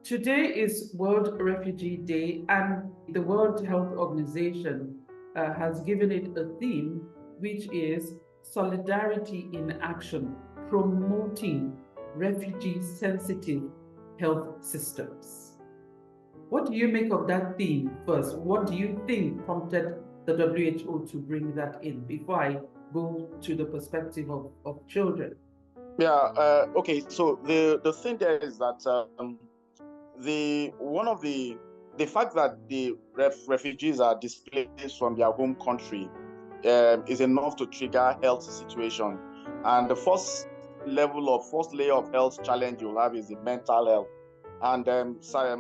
Today is World Refugee Day, and the World Health Organization has given it a theme, which is Solidarity in Action, Promoting Refugee-Sensitive Health Systems. What do you make of that theme first? What do you think prompted the WHO to bring that in before I go to the perspective of children? Yeah. Okay. So the thing there is that the fact that the refugees are displaced from their home country is enough to trigger health situation, and the first layer of health challenge you'll have is the mental health. And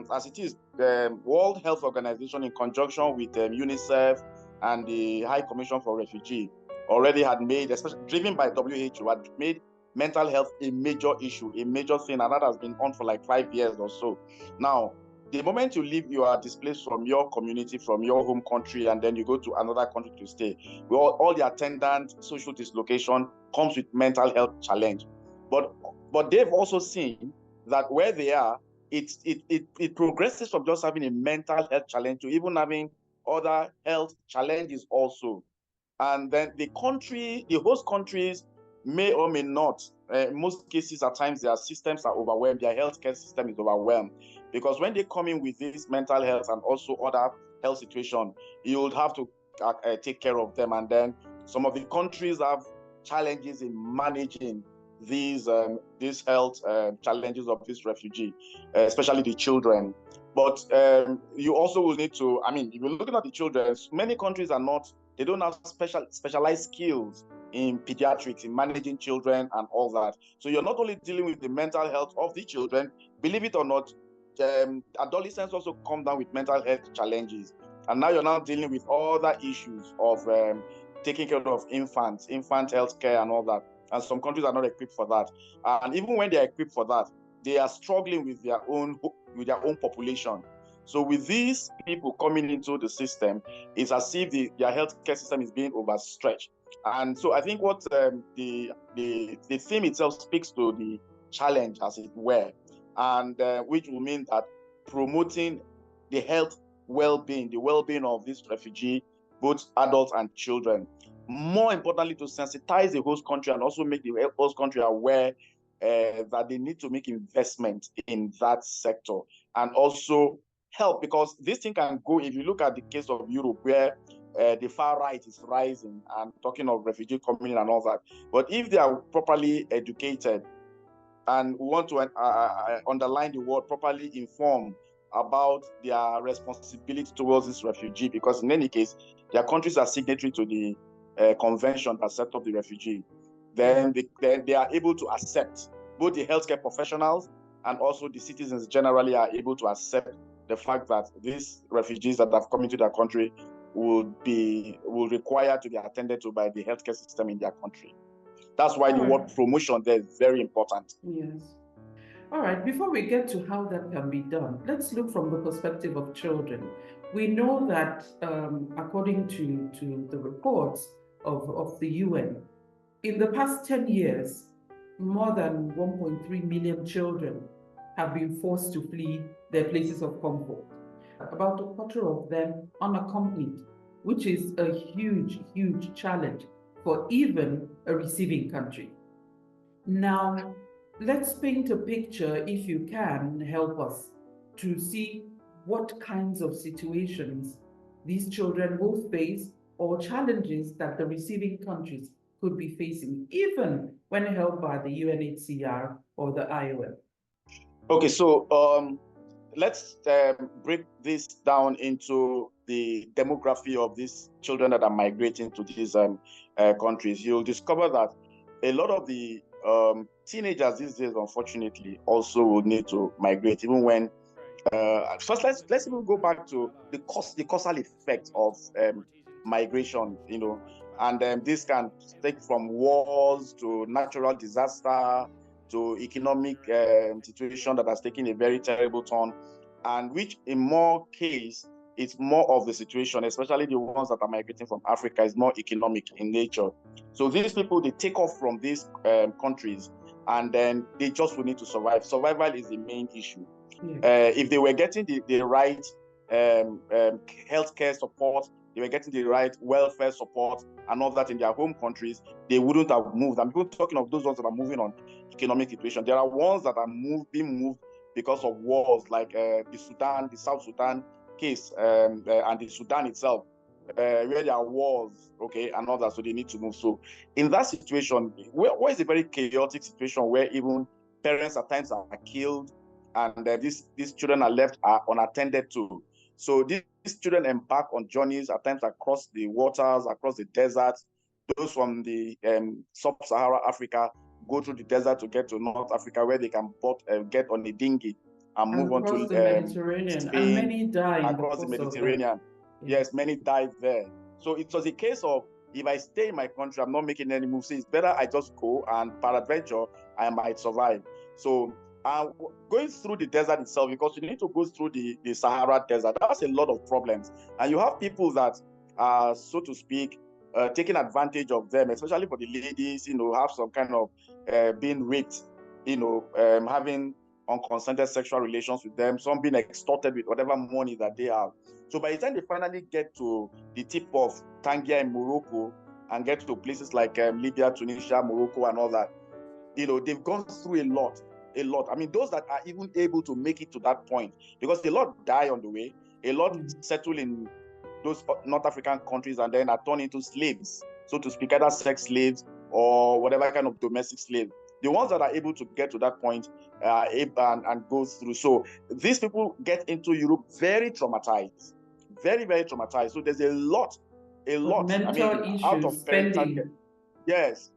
as it is, the World Health Organization, in conjunction with UNICEF and the High Commission for Refugee, already had made, especially driven by WHO, had made mental health a major issue, a major thing, and that has been on for like 5 years or so. Now, the moment you leave, you are displaced from your community, from your home country, and then you go to another country to stay. All the attendant social dislocation comes with mental health challenge. But they've also seen that where they are, it progresses from just having a mental health challenge to even having other health challenges also. And then the host countries may or may not, in most cases, at times their systems are overwhelmed, their healthcare system is overwhelmed. Because when they come in with this mental health and also other health situation, you would have to take care of them. And then some of the countries have challenges in managing these health challenges of this refugee, especially the children. But you also will need to, if you're looking at the children, many countries they don't have specialized skills in pediatrics, in managing children and all that. So you're not only dealing with the mental health of the children, believe it or not, adolescents also come down with mental health challenges. And now you're now dealing with other issues of taking care of infant health care and all that. And some countries are not equipped for that. And even when they're equipped for that, they are struggling with their own population. So with these people coming into the system, it's as if their healthcare system is being overstretched. And so I think what the theme itself speaks to the challenge, as it were, and which will mean that promoting the health well-being, the well-being of this refugee, both adults and children. More importantly, to sensitize the host country and also make the host country aware that they need to make investment in that sector and also help, because this thing can go, if you look at the case of Europe, where the far right is rising and talking of refugee coming in and all that. But if they are properly educated and want to underline the word properly informed about their responsibility towards this refugee, because in any case, their countries are signatory to the convention that set up the refugee, then they are able to accept, both the healthcare professionals and also the citizens generally are able to accept the fact that these refugees that have come into their country will require to be attended to by the healthcare system in their country. That's why the word promotion there is very important. Yes. All right, before we get to how that can be done, let's look from the perspective of children. We know that according to the reports of the UN, in the past 10 years, more than 1.3 million children have been forced to flee their places of comfort. About a quarter of them unaccompanied, which is a huge, huge challenge for even a receiving country. Now, let's paint a picture, if you can help us, to see what kinds of situations these children will face or challenges that the receiving countries could be facing, even when helped by the UNHCR or the IOM. Okay, so let's break this down into the demography of these children that are migrating to these countries. You'll discover that a lot of the teenagers these days, unfortunately, also will need to migrate, even when first let's even go back to the causal effect of migration, and this can take from wars to natural disaster to economic situation that has taken a very terrible turn, and which in more case it's more of the situation, especially the ones that are migrating from Africa, is more economic in nature. So these people, they take off from these countries and then they just will need to survive. Survival is the main issue. If they were getting the right healthcare support, they were getting the right welfare support and all that in their home countries, they wouldn't have moved. I'm even talking of those ones that are moving on economic situation. There are ones that are being moved because of wars, like the Sudan, the South Sudan case, and the Sudan itself, where there are wars, okay, and all that, so they need to move. So in that situation, where is a very chaotic situation where even parents at times are killed, and these children are left unattended to. So these children embark on journeys at times across the waters, across the deserts. Those from the sub-Saharan Africa go through the desert to get to North Africa, where they can get on a dinghy and move And on across to the Mediterranean, and Spain, many die in the across the course of that. Mediterranean. Yes, many died there. So it was a case of, if I stay in my country, I'm not making any moves. So it's better I just go, and peradventure, I might survive. So going through the desert itself, because you need to go through the Sahara Desert, that's a lot of problems. And you have people that are, so to speak, taking advantage of them, especially for the ladies, have some kind of being raped, having unconsented sexual relations with them, some being extorted with whatever money that they have. So by the time they finally get to the tip of Tangier in Morocco and get to places like Libya, Tunisia, Morocco, and all that, they've gone through a lot. I mean, those that are even able to make it to that point, because a lot die on the way, a lot settle in those North African countries and then are turned into slaves, so to speak, either sex slaves or whatever kind of domestic slave. The ones that are able to get to that point and go through. So these people get into Europe very traumatized, very, very traumatized. So there's a lot. Of I mental mean, out issues, of parental care. spending. Yes.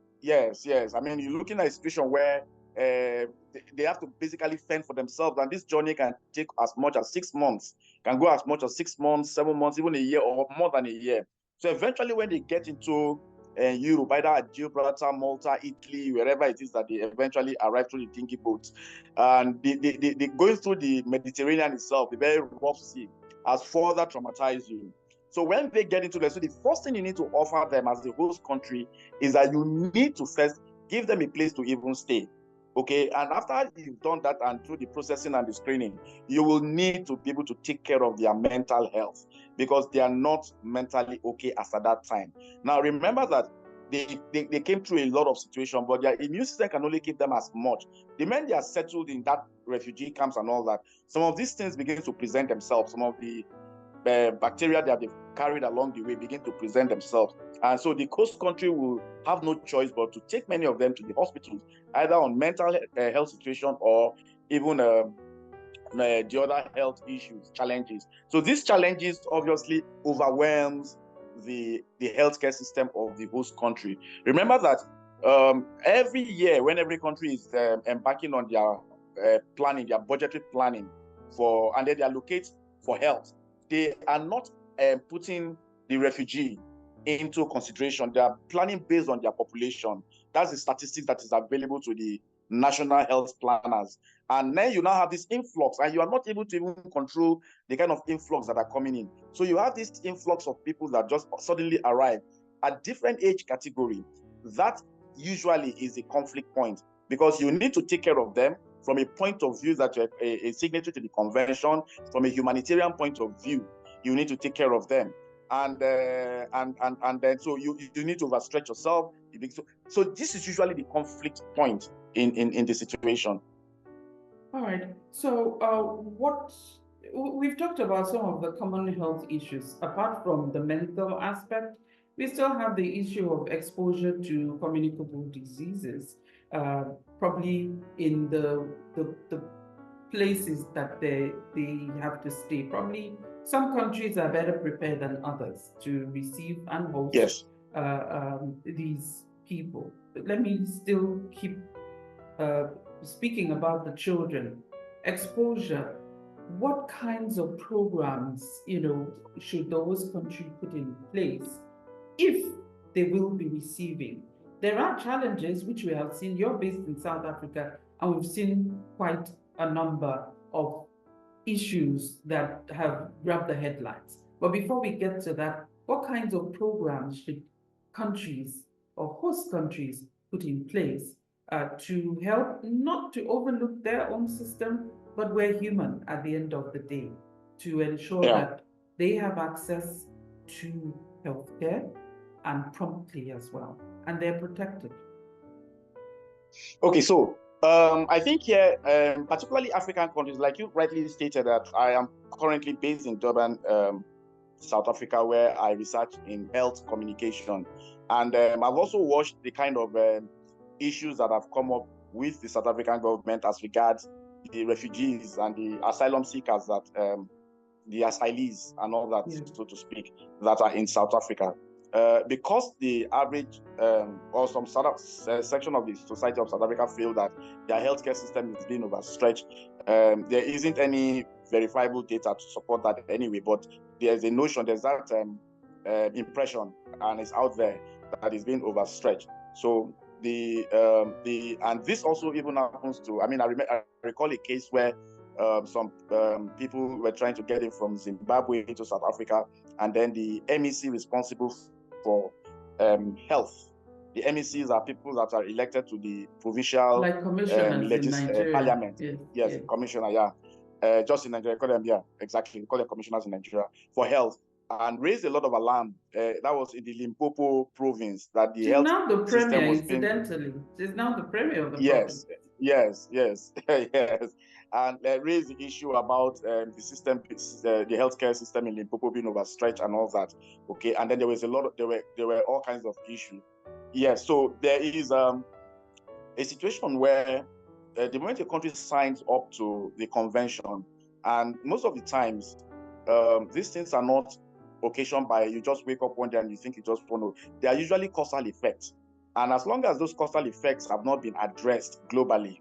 I mean, you're looking at a situation where they have to basically fend for themselves, and this journey can take as much as 6 months, can go as much as 6 months, 7 months, even a year, or more than a year. So eventually, when they get into Europe, either at Gibraltar, Malta, Italy, wherever it is that they eventually arrive through the dingy boats, and they going through the Mediterranean itself, the very rough sea, has further traumatized you. So when they get into so the first thing you need to offer them as the host country is that you need to first give them a place to even stay. Okay, and after you've done that and through the processing and the screening, you will need to be able to take care of their mental health, because they are not mentally okay as at that time. Now, remember that they came through a lot of situations, but their immune system can only keep them as much. The men they are settled in that refugee camps and all that, some of these things begin to present themselves. Some of the bacteria that they've carried along the way begin to present themselves. And so the host country will have no choice but to take many of them to the hospitals, either on mental health situation or even the other health issues, challenges. So these challenges obviously overwhelms the healthcare system of the host country. Remember that every year when every country is embarking on their planning, their budgetary planning and then they allocate for health, they are not putting the refugee into consideration. They are planning based on their population. That's the statistics that is available to the national health planners. And then you now have this influx, and you are not able to even control the kind of influx that are coming in. So you have this influx of people that just suddenly arrive at different age category. That usually is a conflict point, because you need to take care of them from a point of view that you're a signatory to the convention. From a humanitarian point of view, you need to take care of them. And then so you need to overstretch yourself. So this is usually the conflict point in the situation. All right. So, what we've talked about some of the common health issues. Apart from the mental aspect, we still have the issue of exposure to communicable diseases, uh, probably in the places that they have to stay. Probably some countries are better prepared than others to receive and host Yes. these people. But let me still keep uh, speaking about the children, exposure, what kinds of programs, should those countries put in place if they will be receiving? There are challenges which we have seen. You're based in South Africa, and we've seen quite a number of issues that have grabbed the headlines. But before we get to that, what kinds of programs should countries or host countries put in place to help not to overlook their own system, but we're human at the end of the day to ensure Yeah. that they have access to healthcare and promptly as well, and they're protected. Okay, so I think here, particularly African countries, like you rightly stated, that I am currently based in Durban, South Africa, where I research in health communication. And I've also watched the kind of issues that have come up with the South African government as regards the refugees and the asylum seekers, that the asylees and all that, Yeah. so to speak, that are in South Africa. Because the average or some sort of section of the society of South Africa feel that their healthcare system is being overstretched, there isn't any verifiable data to support that anyway, but there's a notion, there's that impression, and it's out there that is being overstretched. So and this also even happens to, I recall a case where some people were trying to get in from Zimbabwe into South Africa, and then the MEC responsible for health. The MECs are people that are elected to the provincial like commissioners in Nigeria. parliament. Yes, Yes, yes. commissioner, yeah. Just in Nigeria, call them, yeah, exactly. We call them commissioners in Nigeria for health, and raised a lot of alarm. That was in the Limpopo province, that the She's health now the system premier, was being. incidentally. She's now the premier of the Yes, province. yes, yes, yes. And raised the issue about the system, the healthcare system in Limpopo being overstretched and all that. Okay, and then there was a lot of there were all kinds of issues. Yes, so there is a situation where the moment a country signs up to the convention, and most of the times these things are not occasioned by you just wake up one day and you think you just want to. They are usually causal effects. And as long as those causal effects have not been addressed globally,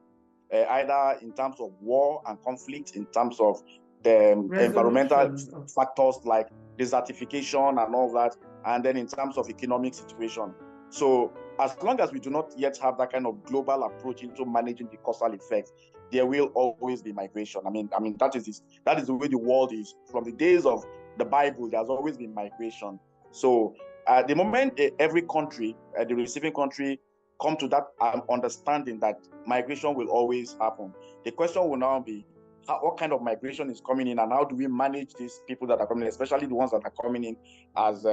either in terms of war and conflict, in terms of the environmental factors like desertification and all that, and then in terms of economic situation. So as long as we do not yet have that kind of global approach into managing the causal effects, there will always be migration. I mean that is the way the world is. From the days of the Bible, there's always been migration. So at the moment every country, the receiving country, come to that understanding that migration will always happen, the question will now be what kind of migration is coming in, and how do we manage these people that are coming in, especially the ones that are coming in as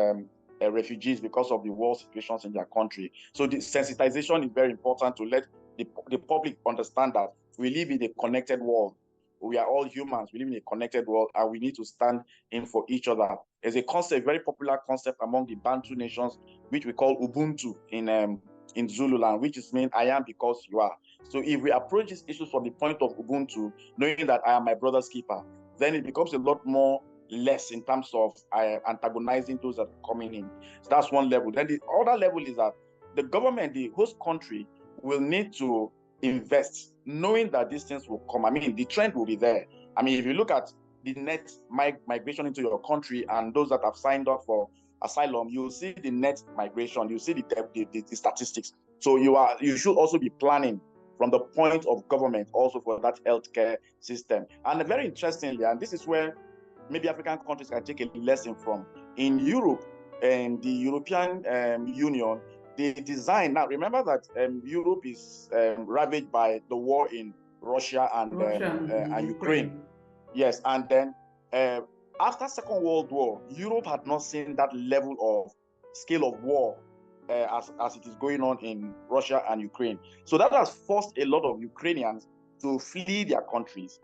refugees because of the war situations in their country. So the sensitization is very important to let the public understand that we live in a connected world. We are all humans. We live in a connected world, and we need to stand in for each other. There's a concept, very popular concept among the Bantu nations, which we call Ubuntu in Zululand, which is mean I am because you are. So if we approach these issues from the point of Ubuntu, knowing that I am my brother's keeper, then it becomes a lot more less in terms of antagonizing those that are coming in. So that's one level. Then the other level is that the government, the host country, will need to invest, knowing that these things will come. The trend will be there. If you look at the net migration into your country and those that have signed up for asylum, you'll see the net migration, you see the statistics. So you should also be planning from the point of government also for that healthcare system. And very interestingly, and this is where maybe African countries can take a lesson from, in Europe and the European Union, they design, now remember that Europe is ravaged by the war in Russia and Ukraine. Yes, and then after Second World War, Europe had not seen that level of scale of war as it is going on in Russia and Ukraine. So that has forced a lot of Ukrainians to flee their countries,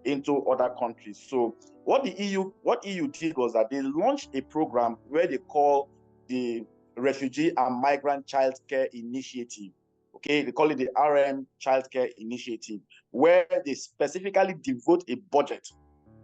into other countries. So what EU did was that they launched a program where they call the Refugee and Migrant Childcare Initiative. Okay, they call it the RM Childcare Initiative, where they specifically devote a budget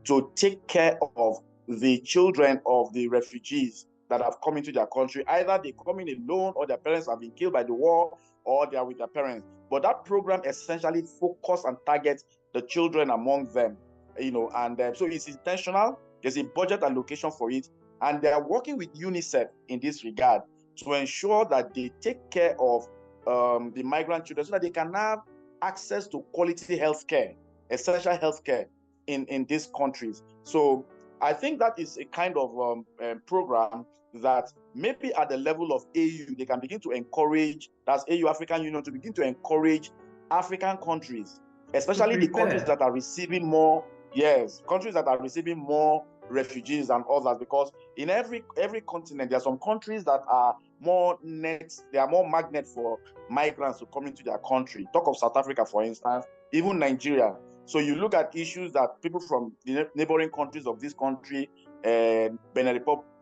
to take care of the children of the refugees that have come into their country. Either they come in alone, or their parents have been killed by the war, or they are with their parents. But that program essentially focuses and targets the children among them, and so it's intentional. There's a budget allocation for it, and they are working with UNICEF in this regard to ensure that they take care of the migrant children so that they can have access to quality healthcare, essential healthcare in these countries. So I think that is a kind of program that maybe at the level of AU, they can begin to encourage, that's AU, African Union, to begin to encourage African countries especially the countries that are receiving more, yes, countries that are receiving more refugees than others, because in every continent, there are some countries that are more nets, they are more magnet for migrants to come into their country. Talk of South Africa, for instance, even Nigeria. So you look at issues that people from the neighboring countries of this country, Benin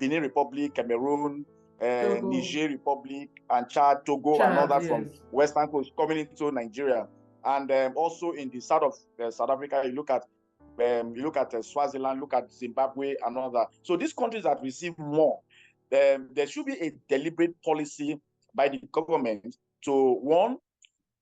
Republic, Cameroon, Niger Republic, and Chad, Togo, and others from Western Coast coming into Nigeria. And also in the south of South Africa, you look at Swaziland, look at Zimbabwe, and all that. So these countries that receive more, there should be a deliberate policy by the government to, one,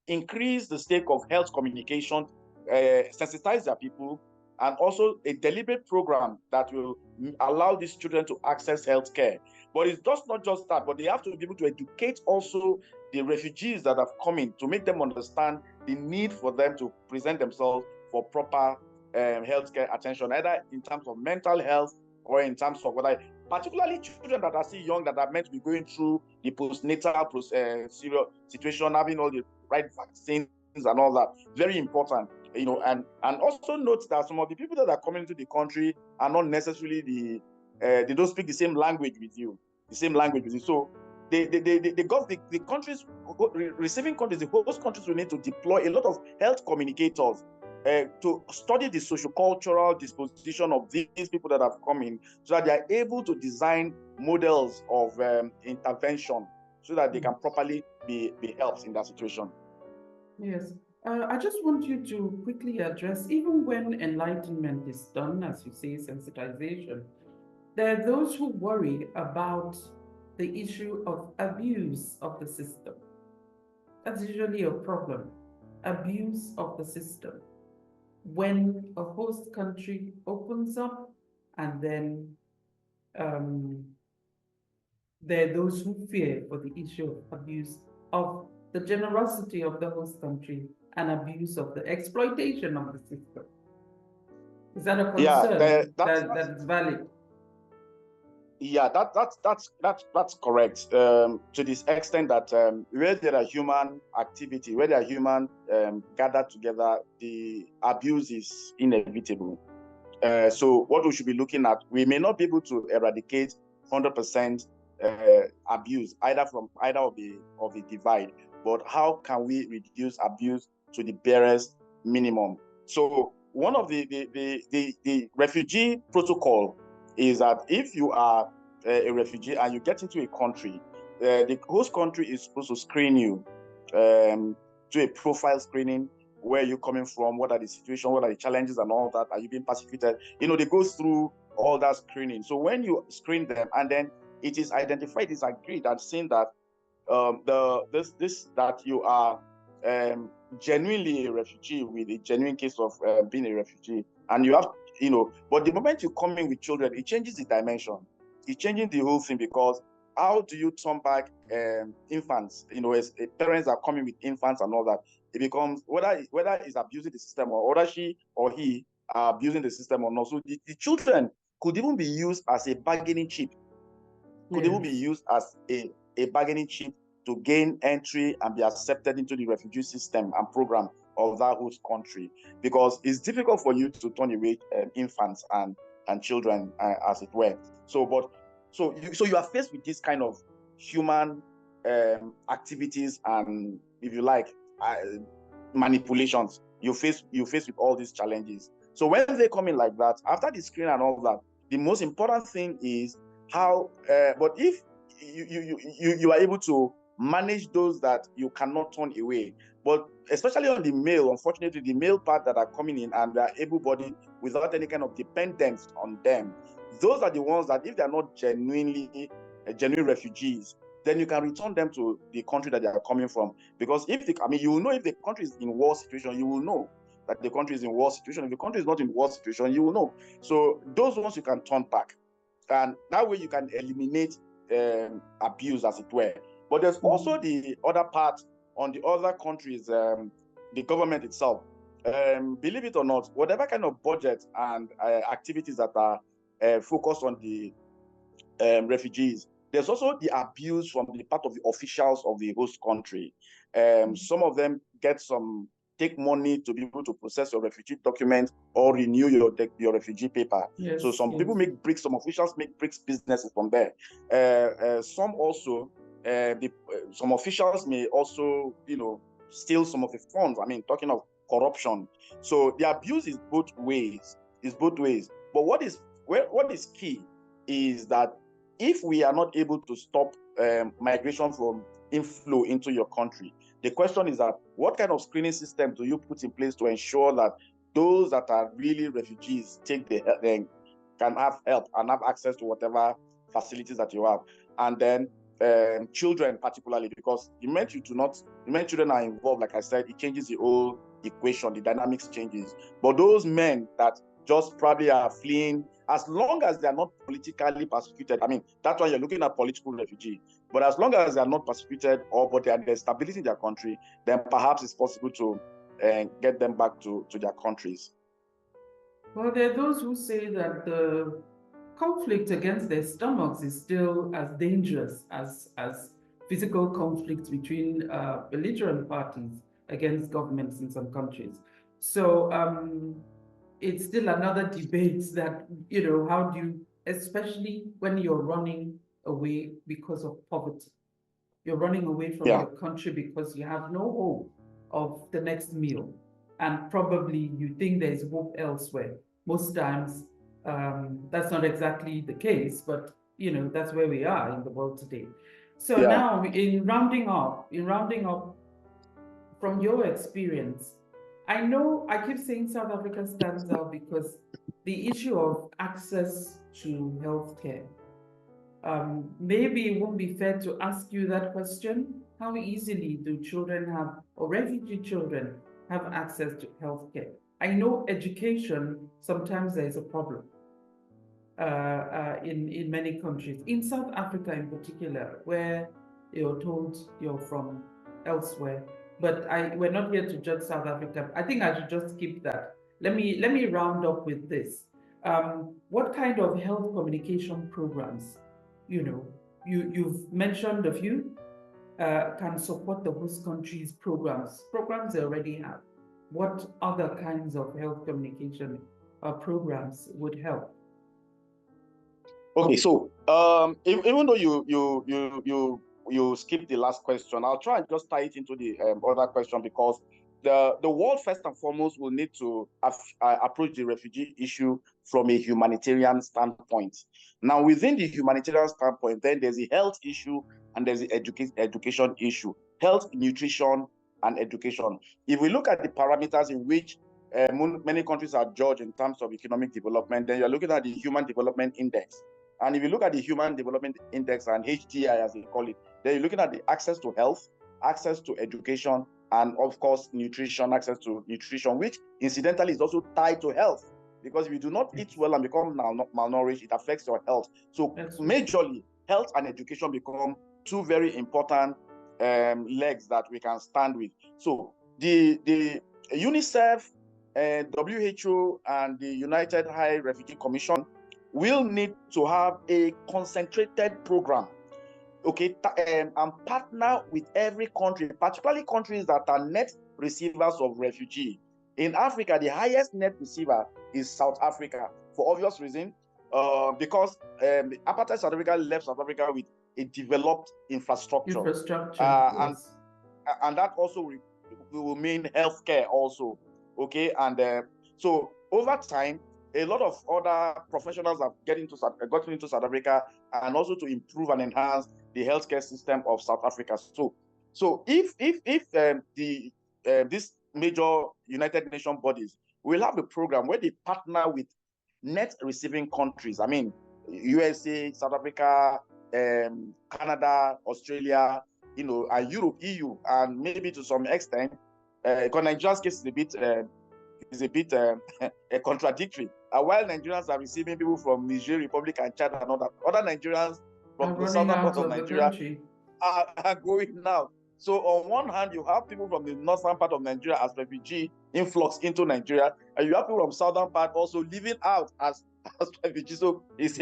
increase the stake of health communication, sensitize their people, and also a deliberate program that will allow these children to access health care. But it's just not just that, but they have to be able to educate also the refugees that have come in, to make them understand the need for them to present themselves for proper healthcare attention, either in terms of mental health or in terms of what particularly children that are still young, that are meant to be going through the postnatal serious situation, having all the right vaccines and all that. Very important, and also note that some of the people that are coming into the country are not necessarily they don't speak the same language with you, So the countries, receiving countries, the host countries will need to deploy a lot of health communicators to study the sociocultural disposition of these people that have come in, so that they are able to design models of intervention, so that they can properly be helped in that situation. Yes. I just want you to quickly address, even when enlightenment is done, as you say, sensitization, there are those who worry about the issue of abuse of the system. That's usually a problem. Abuse of the system. When a host country opens up, and then there are those who fear for the issue of abuse of the generosity of the host country and abuse of the exploitation of the system. Is that a concern that is valid? Yeah, that's correct. To this extent that where there are human activity, where there are human gathered together, the abuse is inevitable. So what we should be looking at, we may not be able to eradicate 100% abuse, either of the divide, but how can we reduce abuse to the barest minimum? So one of the refugee protocol is that if you are a refugee and you get into a country, the host country is supposed to screen you, do a profile screening. Where are you coming from? What are the situations? What are the challenges and all that? Are you being persecuted? They go through all that screening. So when you screen them, and then it is identified, it's agreed and seen that that you are genuinely a refugee, with a genuine case of being a refugee, and you have, but the moment you come in with children, it changes the dimension. It's changing the whole thing, because how do you turn back infants? As parents are coming with infants and all that, it becomes whether it's abusing the system, or whether she or he are abusing the system or not. So the children could even be used as a bargaining chip. Even be used as a bargaining chip to gain entry and be accepted into the refugee system and program of that host country, because it's difficult for you to turn away infants and children, as it were. So you are faced with this kind of human activities, and, if you like, manipulations. You face with all these challenges. So when they come in like that, after the screen and all that, the most important thing is how. But if you are able to manage those that you cannot turn away, but especially on the male, unfortunately, the male part that are coming in and they are able-bodied without any kind of dependence on them, those are the ones that, if they are not genuine refugees, then you can return them to the country that they are coming from. Because you will know if the country is in war situation, you will know that the country is in war situation. If the country is not in war situation, you will know. So those ones you can turn back, and that way you can eliminate abuse, as it were. But there's also the other part on the other countries, the government itself. Believe it or not, whatever kind of budget and activities that are focused on the refugees, there's also the abuse from the part of the officials of the host country. Some of them get some take money to be able to process your refugee document or renew your refugee paper. Yes, so some people make bricks, some officials make bricks businesses from there. Some also, some officials may also, steal some of the funds. I mean, talking of corruption. So the abuse is both ways. But what is key is that if we are not able to stop migration from inflow into your country, the question is that what kind of screening system do you put in place to ensure that those that are really refugees can have help and have access to whatever facilities that you have? And then children particularly, because you mentioned children are involved. Like I said, it changes the whole equation, the dynamics changes. But those men that just probably are fleeing, as long as they are not politically persecuted, I mean, that's why you're looking at political refugee. But as long as they are not persecuted but there's stability in their country, then perhaps it's possible to get them back to their countries. Well, there are those who say that the conflict against their stomachs is still as dangerous as physical conflict between belligerent parties against governments in some countries. So it's still another debate that, how do you, especially when you're running away because of poverty, you're running away from your country because you have no hope of the next meal, and probably you think there's hope elsewhere. Most times, that's not exactly the case, but that's where we are in the world today. So now, in rounding up from your experience, I know I keep saying South Africa stands out because the issue of access to healthcare. Maybe it won't be fair to ask you that question. How easily do children have, or refugee children, have access to healthcare? I know education, sometimes there is a problem in many countries. In South Africa in particular, where you're told you're from elsewhere, but we're not here to judge South Africa. I think I should just skip that. Let me round up with this. What kind of health communication programs, you've mentioned a few, can support the host country's programs they already have? What other kinds of health communication programs would help? Okay, so even though you skipped the last question, I'll try and just tie it into the other question, because the world first and foremost will need to approach the refugee issue from a humanitarian standpoint. Now, within the humanitarian standpoint, then there's the health issue and there's the education issue. Health, nutrition, and education. If we look at the parameters in which many countries are judged in terms of economic development, then you're looking at the Human Development Index. And if you look at the Human Development Index, and HDI as they call it, then you're looking at the access to health, access to education, and of course, nutrition, access to nutrition, which incidentally is also tied to health. Because if you do not eat well and become malnourished, it affects your health. So majorly, health and education become two very important legs that we can stand with. So the UNICEF, WHO, and the United High Refugee Commission will need to have a concentrated program, okay, and partner with every country, particularly countries that are net receivers of refugee. In Africa, the highest net receiver is South Africa, for obvious reason, because apartheid South Africa left South Africa with a developed infrastructure. Yes. And that also will mean healthcare also, okay? And so over time, a lot of other professionals have gotten into South Africa, and also to improve and enhance the healthcare system of South Africa. So if these major United Nations bodies will have a program where they partner with net receiving countries, I mean, USA, South Africa, Canada, Australia, and Europe, EU, and maybe to some extent, because Nigeria's case is a bit contradictory. While Nigerians are receiving people from Niger Republic and Chad and other Nigerians from the southern part of Nigeria are going now. So on one hand, you have people from the northern part of Nigeria as refugee influx into Nigeria, and you have people from southern part also living out as refugees. So it's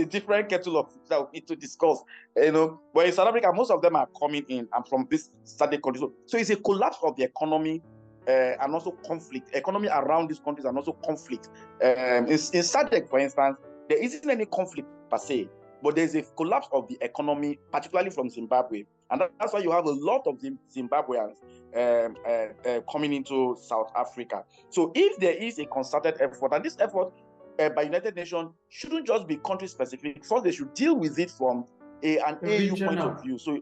a different kettle of fish that we need to discuss. But in South Africa, most of them are coming in and from this study country. So it's a collapse of the economy and also conflict. Economy around these countries and also conflict. In SADC, for instance, there isn't any conflict per se, but there's a collapse of the economy, particularly from Zimbabwe. And that's why you have a lot of Zimbabweans coming into South Africa. So if there is a concerted effort, and this effort by United Nations shouldn't just be country specific, first they should deal with it from an AU point of view. So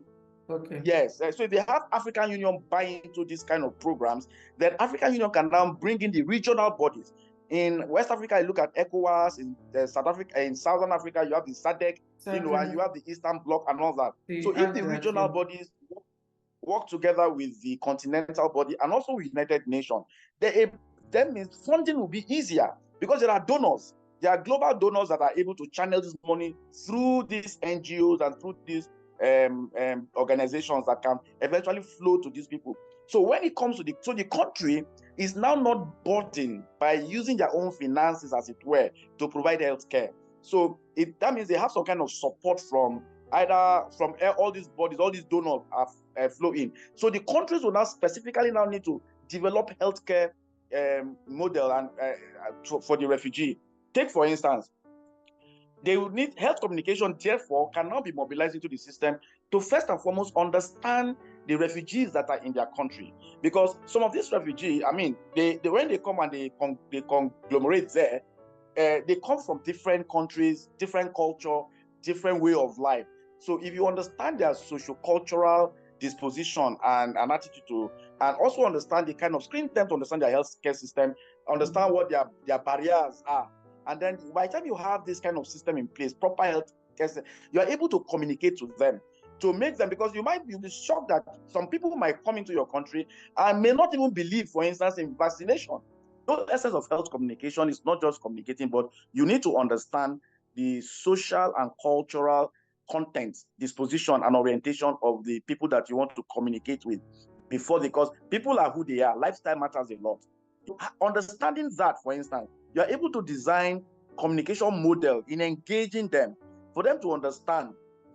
okay. Yes, so if they have African Union buy into this kind of programs, then African Union can now bring in the regional bodies. In West Africa, you look at ECOWAS. In South Africa, in Southern Africa, you have the SADC, and you have the Eastern Bloc and all that. So if the regional bodies work together with the continental body and also with United Nations, that means funding will be easier because there are donors. There are global donors that are able to channel this money through these NGOs and through these organizations that can eventually flow to these people. So when it comes to the country is now not burdened by using their own finances, as it were, to provide healthcare. So that means they have some kind of support from either from all these bodies, all these donors flow in. So the countries will now specifically now need to develop healthcare model and for the refugee. Take for instance, they would need health communication, therefore, can now be mobilized into the system to first and foremost understand the refugees that are in their country. Because some of these refugees, I mean, when they come and they conglomerate there, they come from different countries, different culture, different way of life. So if you understand their socio-cultural disposition and an attitude to, and also understand the kind of screen time to understand their healthcare system, understand what their barriers are, and then by the time you have this kind of system in place, proper health care, you are able to communicate to them, to make them, because you might be shocked that some people might come into your country and may not even believe, for instance, in vaccination. The essence of health communication is not just communicating, but you need to understand the social and cultural content, disposition, and orientation of the people that you want to communicate with because people are who they are. Lifestyle matters a lot. Understanding that, for instance, you are able to design communication model in engaging them for them to understand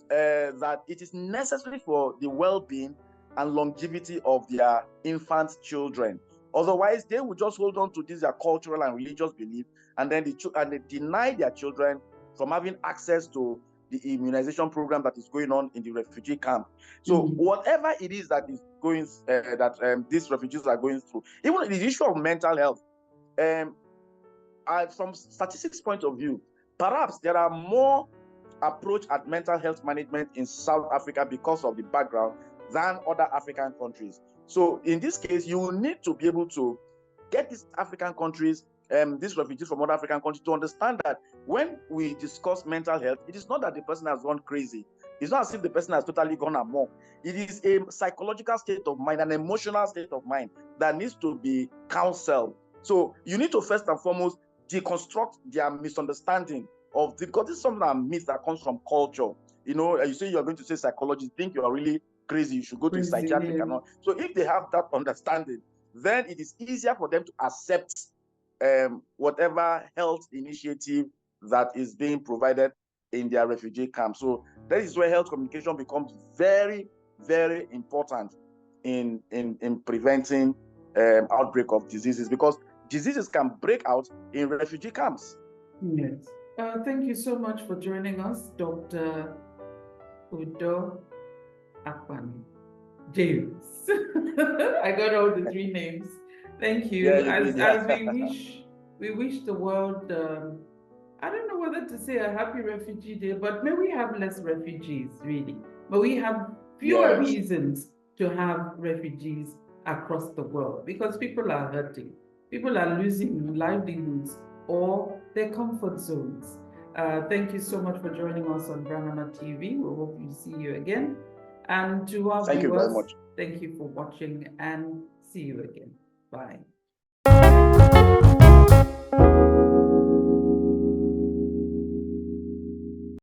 that it is necessary for the well-being and longevity of their infant children. Otherwise, they will just hold on to this their cultural and religious belief, and then they deny their children from having access to the immunization program that is going on in the refugee camp. So whatever it is that is going these refugees are going through, even the issue of mental health, from statistics point of view, perhaps there are more approach at mental health management in South Africa because of the background than other African countries. So in this case, you will need to be able to get these African countries, these refugees from other African countries, to understand that when we discuss mental health, it is not that the person has gone crazy. It's not as if the person has totally gone amok. It is a psychological state of mind, an emotional state of mind that needs to be counseled. So you need to first and foremost deconstruct their misunderstanding of because this is something that myth that comes from culture. You know, you say you're going to say psychology, think you are really crazy, you should go to psychiatric and all. So if they have that understanding, then it is easier for them to accept whatever health initiative that is being provided in their refugee camp. So that is where health communication becomes very, very important in preventing outbreak of diseases, because diseases can break out in refugee camps. Yes. Thank you so much for joining us, Dr. Udoh Akpan James. I got all the three names. Thank you. Yeah, as we wish the world, I don't know whether to say a happy refugee day, but may we have less refugees, really. But we have fewer reasons to have refugees across the world, because people are hurting. People are losing livelihoods or their comfort zones. Thank you so much for joining us on Branama TV. We hope you see you again. And to our viewers, you very much. Thank you for watching, and see you again. Bye.